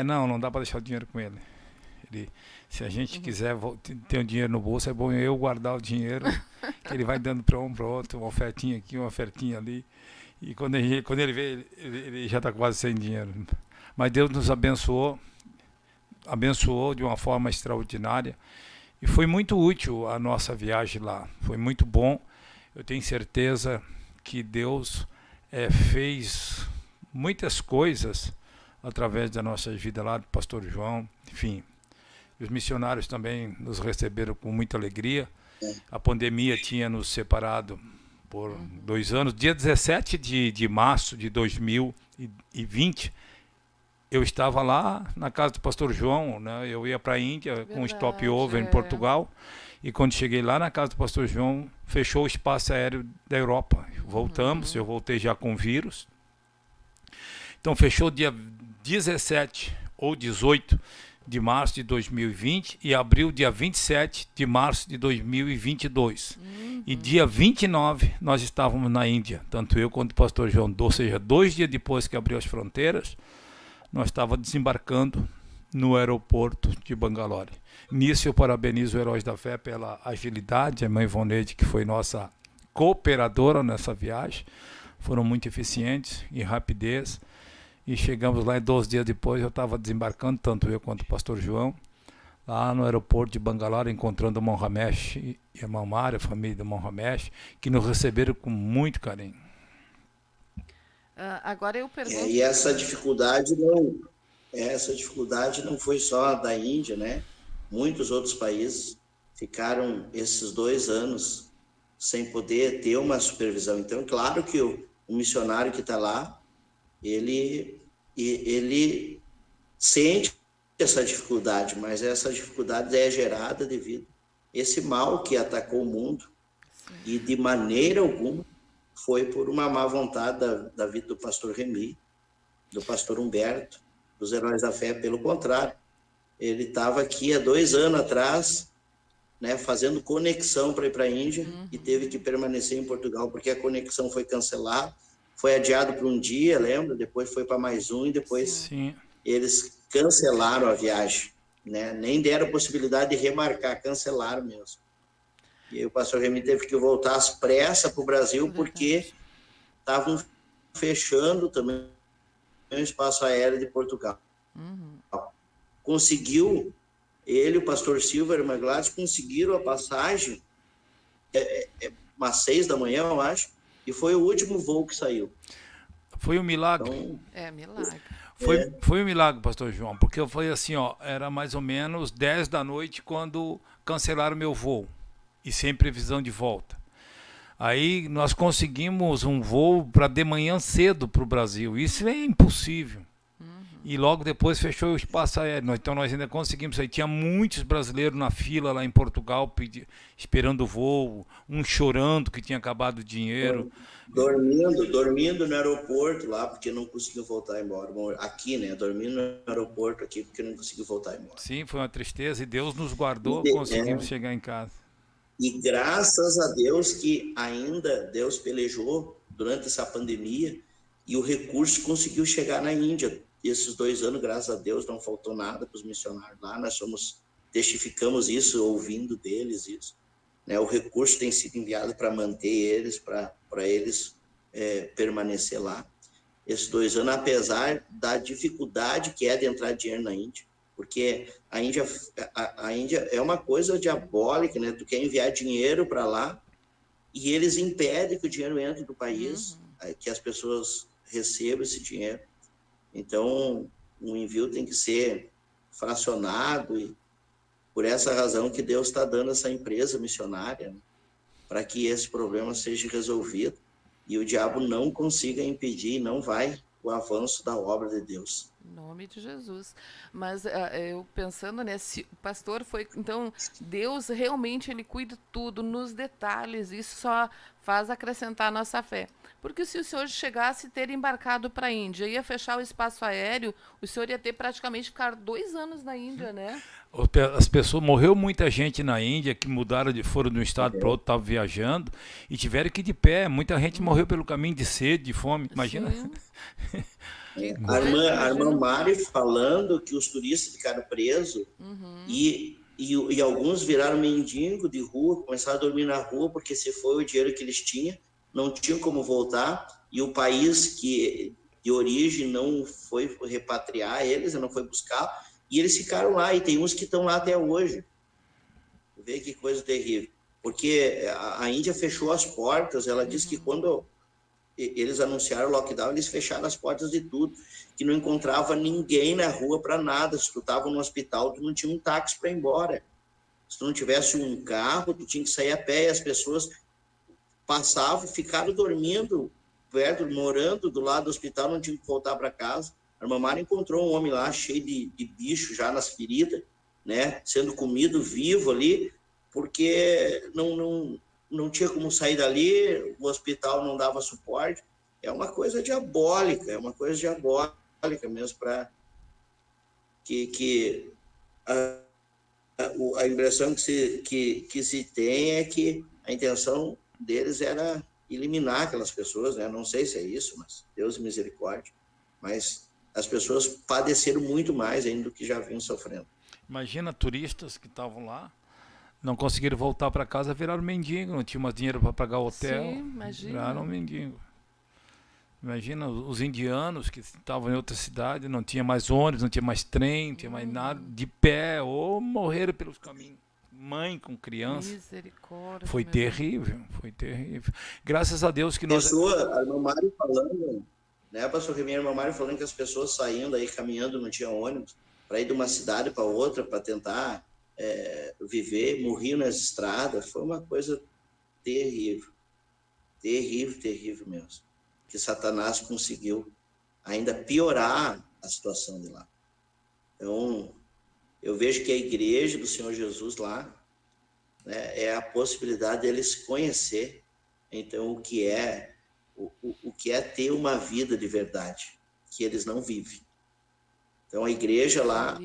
Não dá para deixar o dinheiro com ele. Se a gente quiser ter o dinheiro no bolso, é bom eu guardar o dinheiro, que ele vai dando para um para o outro, uma ofertinha aqui, uma ofertinha ali. E quando ele vê, ele já está quase sem dinheiro. Mas Deus nos abençoou de uma forma extraordinária. E foi muito útil a nossa viagem lá. Foi muito bom. Eu tenho certeza que Deus fez muitas coisas através da nossa vida lá, do pastor João. Enfim, os missionários também nos receberam com muita alegria. A pandemia tinha nos separado por 2 anos. Dia 17 de março de 2020, eu estava lá na casa do pastor João, né? Eu ia para a Índia com um stopover em Portugal, e quando cheguei lá na casa do pastor João, fechou o espaço aéreo da Europa. Voltamos, eu voltei já com vírus. Então fechou dia 17 ou 18 de março de 2020 e abriu dia 27 de março de 2022. E dia 29 nós estávamos na Índia, tanto eu quanto o pastor João, ou seja, 2 dias depois que abriu as fronteiras, nós estávamos desembarcando no aeroporto de Bangalore. Nisso eu parabenizo o Heróis da Fé pela agilidade, a irmã Ivoneide, que foi nossa cooperadora nessa viagem, foram muito eficientes e rapidez. E chegamos lá e 12 dias depois eu estava desembarcando, tanto eu quanto o pastor João, lá no aeroporto de Bangalore, encontrando o irmão Ramesh e a irmã Mária, a família do irmão Ramesh, que nos receberam com muito carinho. Agora eu pergunto... E essa dificuldade não foi só da Índia, né? Muitos outros países ficaram esses 2 anos sem poder ter uma supervisão. Então, claro que o missionário que está lá, ele sente essa dificuldade, mas essa dificuldade é gerada devido a esse mal que atacou o mundo. Sim. E de maneira alguma foi por uma má vontade da vida do pastor Remy, do pastor Humberto, dos Heróis da Fé. Pelo contrário, ele estava aqui há 2 anos atrás, né, fazendo conexão para ir para a Índia, e teve que permanecer em Portugal porque a conexão foi cancelada. Foi adiado por um dia, lembra? Depois foi para mais um e depois eles cancelaram a viagem, né? Nem deram possibilidade de remarcar, cancelaram mesmo. E aí o pastor Remy teve que voltar às pressas para o Brasil, porque estavam fechando também o espaço aéreo de Portugal. Conseguiu, ele, o pastor Silva e a irmã Gladys, conseguiram a passagem umas 6 da manhã, eu acho, e foi o último voo que saiu. Foi um milagre. Então, milagre. Foi um milagre, pastor João, porque foi assim, era mais ou menos 10 da noite quando cancelaram meu voo, e sem previsão de volta. Aí nós conseguimos um voo para de manhã cedo para o Brasil. Isso é impossível. E logo depois fechou o espaço aéreo. Então nós ainda conseguimos sair. Tinha muitos brasileiros na fila lá em Portugal esperando o voo, um chorando que tinha acabado o dinheiro. Dormindo no aeroporto lá, porque não conseguiu voltar embora. Aqui, né? Dormindo no aeroporto aqui, porque não conseguiu voltar embora. Sim, foi uma tristeza. E Deus nos guardou, conseguimos chegar em casa. E graças a Deus que ainda Deus pelejou durante essa pandemia e o recurso conseguiu chegar na Índia. Esses 2 anos, graças a Deus, não faltou nada para os missionários lá. Nós testificamos isso, ouvindo deles isso. Né? O recurso tem sido enviado para manter eles, para eles permanecer lá. Esses 2 anos, apesar da dificuldade que é de entrar dinheiro na Índia, porque a Índia é uma coisa diabólica, né? Tu quer enviar dinheiro para lá e eles impedem que o dinheiro entre do país, que as pessoas recebam esse dinheiro. Então, o envio tem que ser fracionado e por essa razão que Deus está dando essa empresa missionária, né? Para que esse problema seja resolvido e o diabo não consiga impedir, não vai o avanço da obra de Deus. Em nome de Jesus. Mas eu pensando, né, se o pastor foi... Então, Deus realmente, ele cuida tudo nos detalhes. Isso só faz acrescentar a nossa fé. Porque se o senhor chegasse a ter embarcado para a Índia, ia fechar o espaço aéreo, o senhor ia ter praticamente ficar 2 anos na Índia, né? As pessoas, morreu muita gente na Índia que foram de um estado para outro, estavam viajando e tiveram que ir de pé. Muita gente morreu pelo caminho de sede, de fome. Imagina. A irmã Mari falando que os turistas ficaram presos e alguns viraram mendigo de rua, começaram a dormir na rua porque se foi o dinheiro que eles tinham, não tinham como voltar e o país de origem não foi repatriar eles, não foi buscar e eles ficaram lá e tem uns que estão lá até hoje. Vê que coisa terrível. Porque a Índia fechou as portas, ela disse que quando eles anunciaram o lockdown, eles fecharam as portas de tudo, que não encontrava ninguém na rua para nada. Se tu estava no hospital, tu não tinha um táxi para ir embora. Se tu não tivesse um carro, tu tinha que sair a pé e as pessoas passavam, ficaram dormindo perto, morando do lado do hospital, não tinham que voltar para casa. A irmã Mara encontrou um homem lá cheio de bicho já nas feridas, né, sendo comido vivo ali, porque não tinha como sair dali, o hospital não dava suporte. É uma coisa diabólica mesmo, para que a impressão que se tem é que a intenção deles era eliminar aquelas pessoas, né? Não sei se é isso, mas Deus misericórdia. Mas as pessoas padeceram muito mais ainda do que já vinham sofrendo. Imagina turistas que estavam lá, não conseguiram voltar para casa, viraram mendigo, não tinha mais dinheiro para pagar o hotel. Sim, imagina. Viraram mendigo. Imagina os indianos que estavam em outra cidade, não tinha mais ônibus, não tinha mais trem, não tinha mais nada, de pé, ou morreram pelos caminhos. Mãe com criança. Misericórdia. Foi terrível, foi terrível. Graças a Deus que nós... A irmã Mário falando, né, pastor Remy, a irmã Mário falando que as pessoas saindo aí, caminhando, não tinha ônibus, para ir de uma cidade para outra, para tentar viver, morriam nas estradas, foi uma coisa terrível. Terrível mesmo. Que Satanás conseguiu ainda piorar a situação de lá. Então, eu vejo que a igreja do Senhor Jesus lá, né, é a possibilidade deles conhecer, então, o que é ter uma vida de verdade, que eles não vivem. Então, a igreja lá,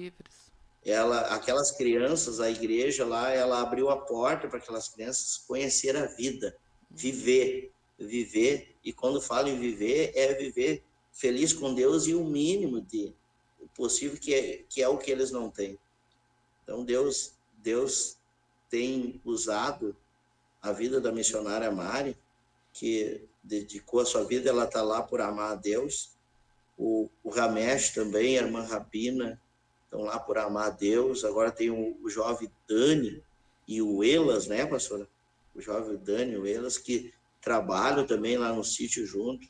aquelas crianças, a igreja lá, ela abriu a porta para aquelas crianças conhecer a vida, viver, e quando falo em viver, é viver feliz com Deus e o mínimo possível que é o que eles não têm. Então, Deus tem usado a vida da missionária Mari, que dedicou a sua vida, ela está lá por amar a Deus. O Ramesh também, a irmã Rabina, estão lá por amar a Deus. Agora tem o jovem Dani e o Elas, né, pastora? O jovem Dani e o Elas, que trabalham também lá no sítio junto.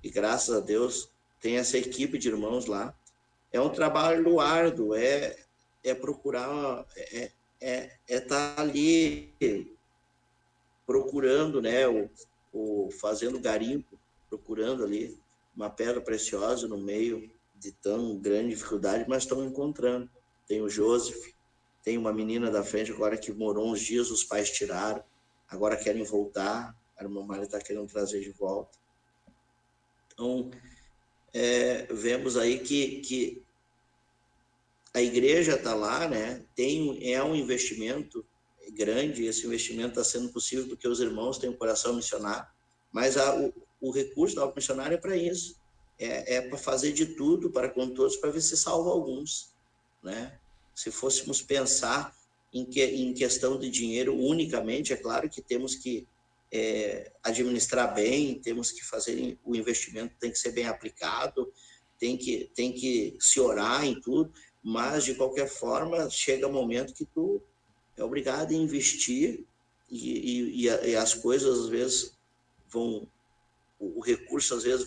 E graças a Deus tem essa equipe de irmãos lá. É um trabalho árduo, é procurar, tá ali procurando, né, fazendo garimpo, procurando ali uma pedra preciosa no meio de tão grande dificuldade, mas estão encontrando. Tem o Joseph, tem uma menina da frente agora que morou uns dias, os pais tiraram, agora querem voltar, a irmã Mari está querendo trazer de volta. Então, vemos aí que a igreja está lá, né? É um investimento grande, esse investimento está sendo possível porque os irmãos têm um coração missionário, mas o recurso da obra missionária é para isso, para fazer de tudo para com todos, para ver se salva alguns, né? Se fôssemos pensar em questão de dinheiro unicamente, é claro que temos que administrar bem, temos que fazer o investimento, tem que ser bem aplicado, tem que se orar em tudo, mas de qualquer forma chega um momento que tu é obrigado a investir e as coisas às vezes vão, o recurso às vezes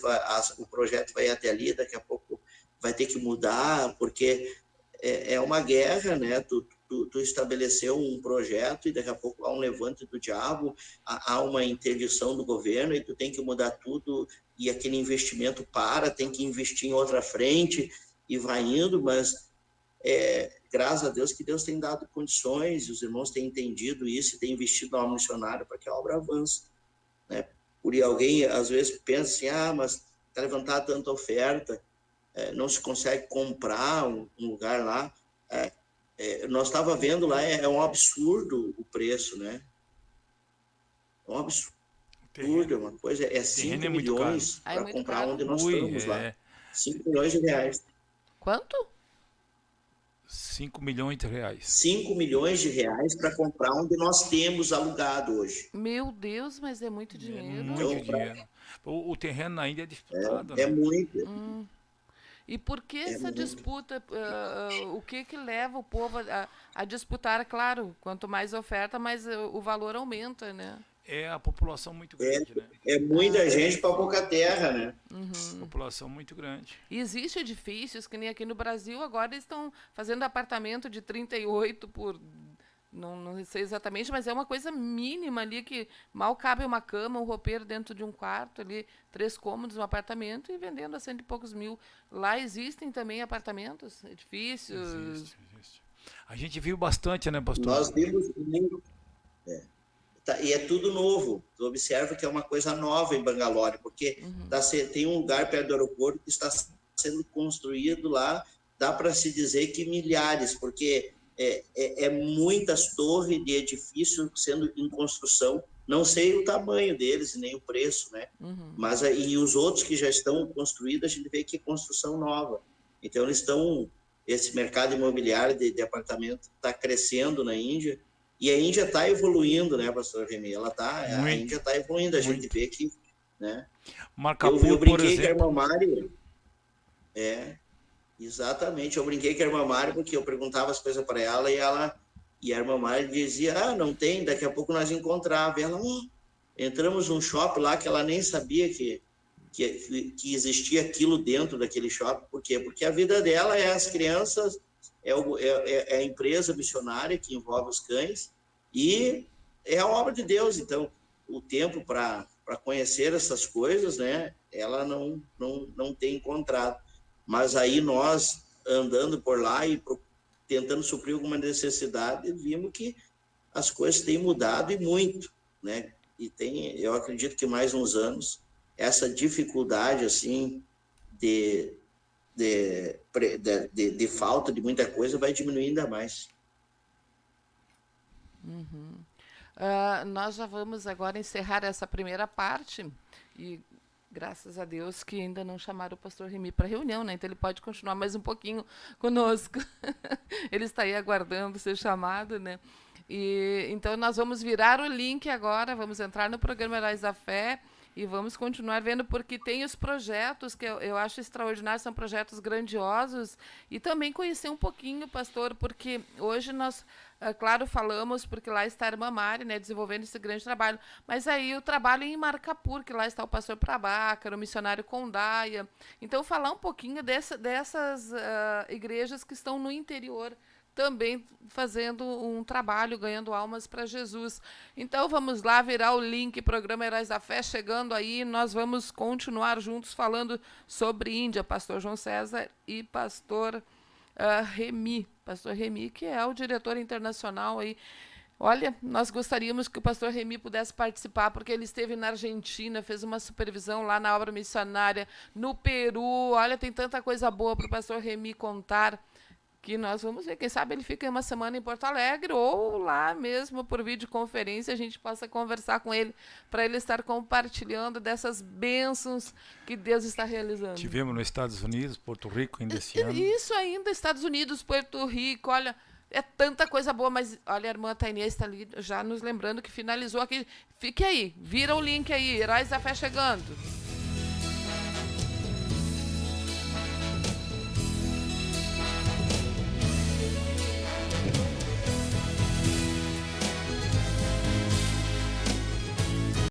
o projeto vai até ali, daqui a pouco vai ter que mudar, porque é uma guerra, né? Tu estabeleceu um projeto e daqui a pouco há um levante do diabo, há uma interdição do governo e tu tem que mudar tudo e aquele investimento tem que investir em outra frente e vai indo, mas graças a Deus que Deus tem dado condições, os irmãos têm entendido isso e têm investido na obra missionária para que a obra avance, né? Por alguém às vezes pensa assim, mas está levantada tanta oferta, não se consegue comprar um lugar lá. Nós estava vendo lá, é um absurdo o preço, né? É um absurdo, é uma coisa, 5 milhões para comprar onde nós estamos lá. 5 milhões de reais. Quanto? 5 milhões de reais. 5 milhões de reais para comprar onde nós temos alugado hoje. Meu Deus, mas é muito dinheiro. Muito dinheiro. O terreno na Índia é disputado. É muito. E por que essa disputa? O que leva o povo a disputar? Claro, quanto mais oferta, mais o valor aumenta, né? É a população muito grande, né? É muita gente para pouca terra, né? População muito grande. E existem edifícios, que nem aqui no Brasil, agora eles estão fazendo apartamento de 38 por... Não sei exatamente, mas é uma coisa mínima ali, que mal cabe uma cama, um roupeiro dentro de um quarto ali, 3 cômodos, um apartamento, e vendendo a 100 e poucos mil. Lá existem também apartamentos, edifícios? Existe. A gente viu bastante, né, pastor? Nós vimos muito. E é tudo novo. Tu observa que é uma coisa nova em Bangalore, porque tem um lugar perto do aeroporto que está sendo construído lá, dá para se dizer que milhares, porque muitas torres de edifícios sendo em construção. Não sei o tamanho deles, nem o preço, né? Mas e os outros que já estão construídos, a gente vê que é construção nova. Então, esse mercado imobiliário de apartamento está crescendo na Índia, e a Índia está evoluindo, né, pastor Remy? A Índia está evoluindo, a gente vê que, né? Eu brinquei com a irmã Mari. Exatamente, eu brinquei com a irmã Mari porque eu perguntava as coisas para ela e a irmã Mari dizia, não tem, daqui a pouco nós encontrávamos. Ela, entramos num shopping lá que ela nem sabia que existia aquilo dentro daquele shopping. Por quê? Porque a vida dela é as crianças, é a empresa missionária que envolve os cães e é a obra de Deus. Então, o tempo para conhecer essas coisas, né, ela não tem encontrado. Mas aí nós, andando por lá e tentando suprir alguma necessidade, vimos que as coisas têm mudado e muito, né? E eu acredito que mais uns anos, essa dificuldade, assim, de falta de muita coisa vai diminuir ainda mais. Nós já vamos agora encerrar essa primeira parte e graças a Deus que ainda não chamaram o pastor Remy para reunião, né? Então ele pode continuar mais um pouquinho conosco. Ele está aí aguardando ser chamado, né? E então nós vamos virar o link agora, vamos entrar no programa Heróis da Fé e vamos continuar vendo, porque tem os projetos que eu acho extraordinários, são projetos grandiosos, e também conhecer um pouquinho, pastor, porque hoje nós, claro, falamos, porque lá está a irmã Mari, né, desenvolvendo esse grande trabalho, mas aí o trabalho em Marcapur, que lá está o pastor Prabácara, o missionário Condaia. Então, falar um pouquinho dessas igrejas que estão no interior, também fazendo um trabalho, ganhando almas para Jesus. Então, vamos lá, virar o link, programa Heróis da Fé, chegando aí, nós vamos continuar juntos falando sobre Índia, pastor João César e pastor Remy, que é o diretor internacional aí. Olha, nós gostaríamos que o pastor Remy pudesse participar, porque ele esteve na Argentina, fez uma supervisão lá na obra missionária, no Peru. Olha, tem tanta coisa boa para o pastor Remy contar, que nós vamos ver. Quem sabe ele fica uma semana em Porto Alegre, ou lá mesmo por videoconferência a gente possa conversar com ele, para ele estar compartilhando dessas bênçãos que Deus está realizando. Tivemos nos Estados Unidos, Porto Rico ainda esse ano. Isso ainda, Estados Unidos, Porto Rico, olha, é tanta coisa boa, mas olha, a irmã Tainê está ali já nos lembrando que finalizou aqui. Fique aí, vira o link aí, Heróis da Fé chegando.